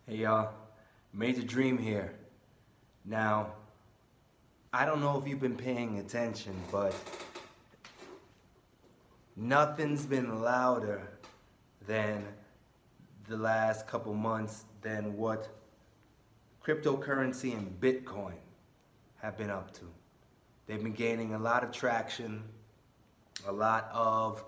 Hey y'all, Major Dream here. Now, I don't know if you've been paying attention, but nothing's been louder than the last couple months than what cryptocurrency and Bitcoin have been up to. They've been gaining a lot of traction, a lot of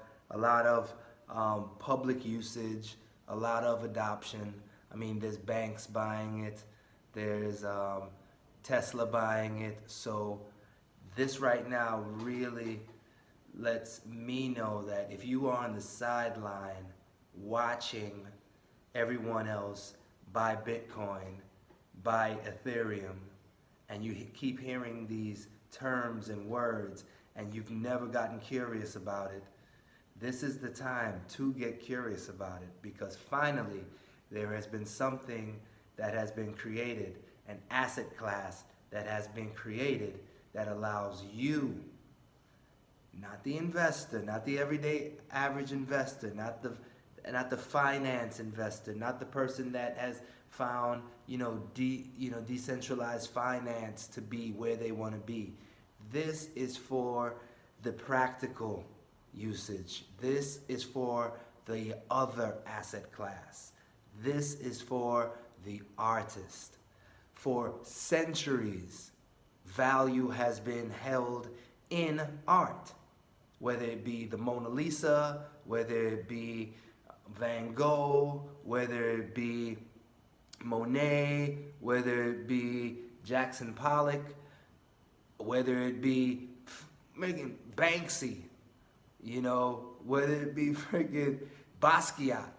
public usage, a lot of adoption. I mean, there's banks buying it, there's Tesla buying it. So this right now really lets me know that if you are on the sideline watching everyone else buy Bitcoin, buy Ethereum, and you keep hearing these terms and words and you've never gotten curious about it, this is the time to get curious about it, because finally there has been something that has been created, an asset class that has been created that allows you, not the investor, not the everyday average investor, not the finance investor, not the person that has found decentralized finance to be where they want to be. This is for the practical usage. This is for the other asset class. This is for the artist. For centuries, value has been held in art, whether it be the Mona Lisa, whether it be Van Gogh, whether it be Monet, whether it be Jackson Pollock, whether it be making Banksy, whether it be freaking Basquiat,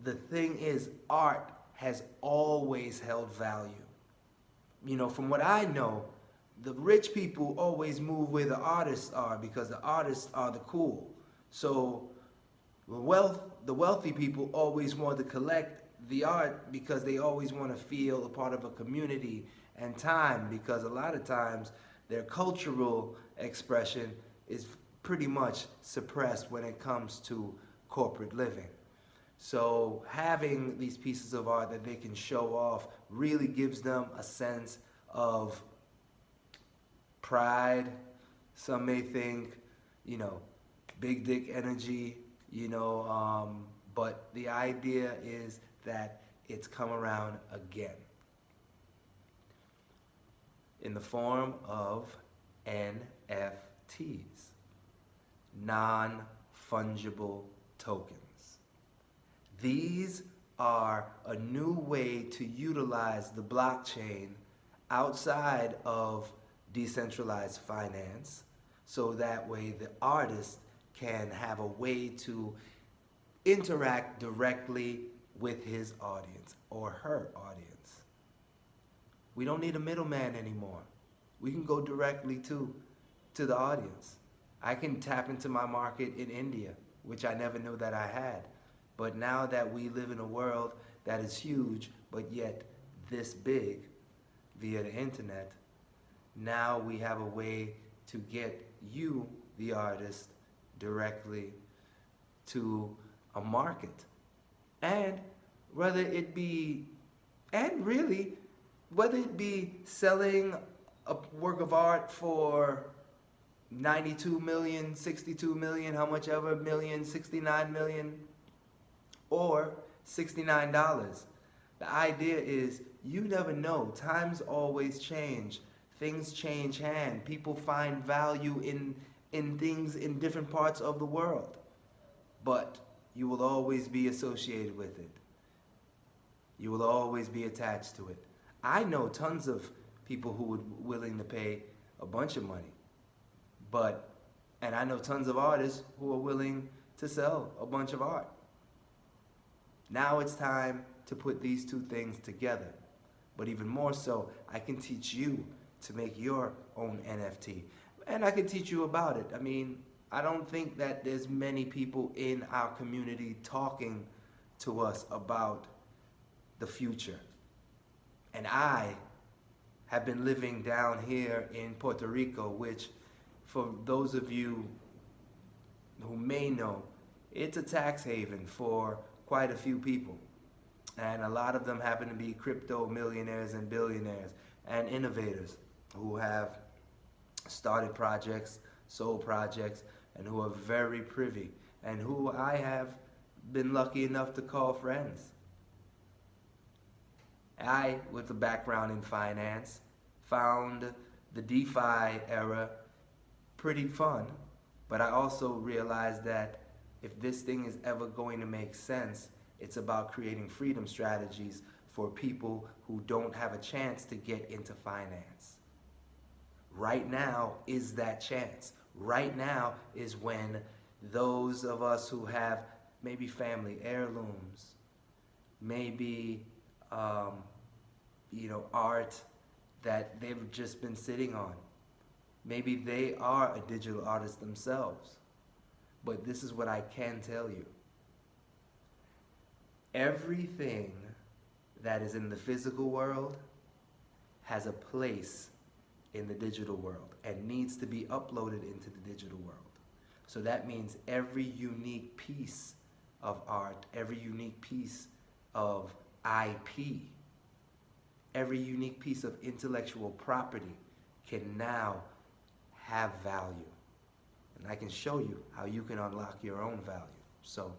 the thing is, art has always held value. From what I know, the rich people always move where the artists are because the artists are the cool. So the wealthy people always want to collect the art because they always want to feel a part of a community, and time, because a lot of times their cultural expression is pretty much suppressed when it comes to corporate living. So having these pieces of art that they can show off really gives them a sense of pride. Some may think, big dick energy, but the idea is that it's come around again in the form of NFTs, non-fungible tokens. These are a new way to utilize the blockchain outside of decentralized finance, so that way the artist can have a way to interact directly with his audience or her audience. We don't need a middleman anymore. We can go directly to the audience. I can tap into my market in India, which I never knew that I had. But now that we live in a world that is huge, but yet this big via the internet, now we have a way to get you, the artist, directly to a market. And whether it be selling a work of art for 92 million, 62 million, how much ever million, 69 million, or $69. The idea is you never know. Times always change. Things change hand. People find value in things in different parts of the world. But you will always be associated with it. You will always be attached to it. I know tons of people who would willing to pay a bunch of money. And I know tons of artists who are willing to sell a bunch of art. Now it's time to put these two things together. But even more so, I can teach you to make your own NFT. And I can teach you about it. I mean, I don't think that there's many people in our community talking to us about the future. And I have been living down here in Puerto Rico, which, for those of you who may know, it's a tax haven for quite a few people. And a lot of them happen to be crypto millionaires and billionaires and innovators who have started projects, sold projects, and who are very privy, and who I have been lucky enough to call friends. I, with a background in finance, found the DeFi era pretty fun, but I also realized that if this thing is ever going to make sense, it's about creating freedom strategies for people who don't have a chance to get into finance. Right now is that chance. Right now is when those of us who have maybe family heirlooms, maybe art that they've just been sitting on. Maybe they are a digital artist themselves. But this is what I can tell you. Everything that is in the physical world has a place in the digital world and needs to be uploaded into the digital world. So that means every unique piece of art, every unique piece of IP, every unique piece of intellectual property can now have value. And I can show you how you can unlock your own value. So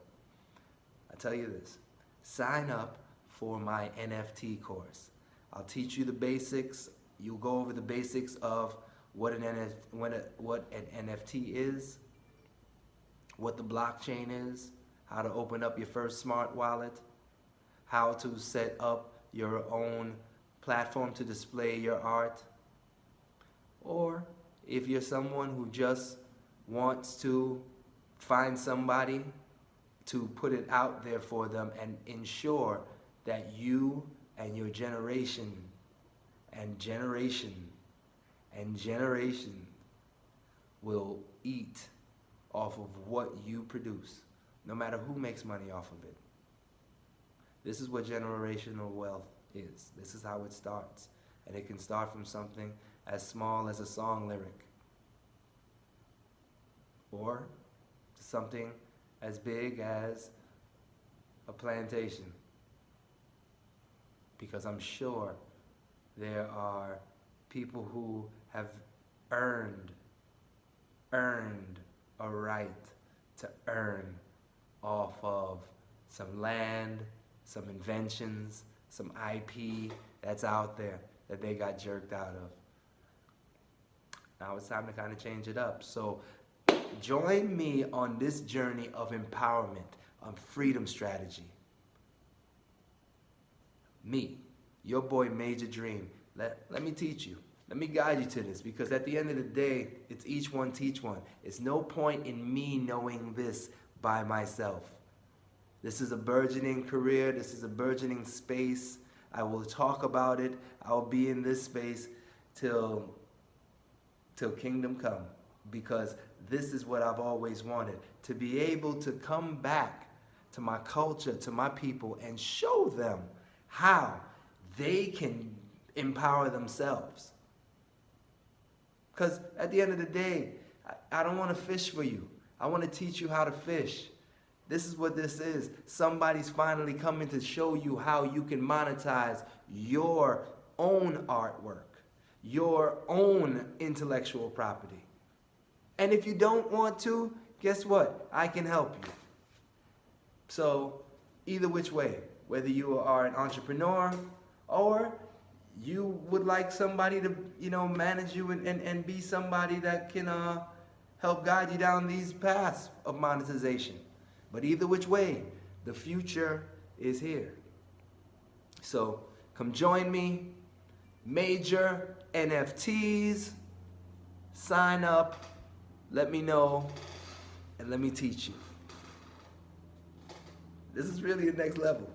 I tell you this, sign up for my NFT course. I'll teach you the basics. You'll go over the basics of what an NFT is, what the blockchain is, how to open up your first smart wallet, how to set up your own platform to display your art. Or if you're someone who just wants to find somebody to put it out there for them and ensure that you and your generation and generation and generation will eat off of what you produce, no matter who makes money off of it. This is what generational wealth is. This is how it starts. And it can start from something as small as a song lyric, or something as big as a plantation. Because I'm sure there are people who have earned a right to earn off of some land, some inventions, some IP that's out there that they got jerked out of. Now it's time to kind of change it up. So join me on this journey of empowerment, on freedom strategy. Me, your boy Major Dream. Let me teach you. Let me guide you to this, because at the end of the day, it's each one teach one. It's no point in me knowing this by myself. This is a burgeoning career. This is a burgeoning space. I will talk about it. I'll be in this space till kingdom come, because this is what I've always wanted, to be able to come back to my culture, to my people, and show them how they can empower themselves. Because at the end of the day, I don't want to fish for you. I want to teach you how to fish. This is what this is. Somebody's finally coming to show you how you can monetize your own artwork, your own intellectual property. And if you don't want to, guess what? I can help you. So either which way, whether you are an entrepreneur or you would like somebody to, manage you and be somebody that can help guide you down these paths of monetization. But either which way, the future is here. So come join me. Major NFTs. Sign up. Let me know. And let me teach you. This is really the next level.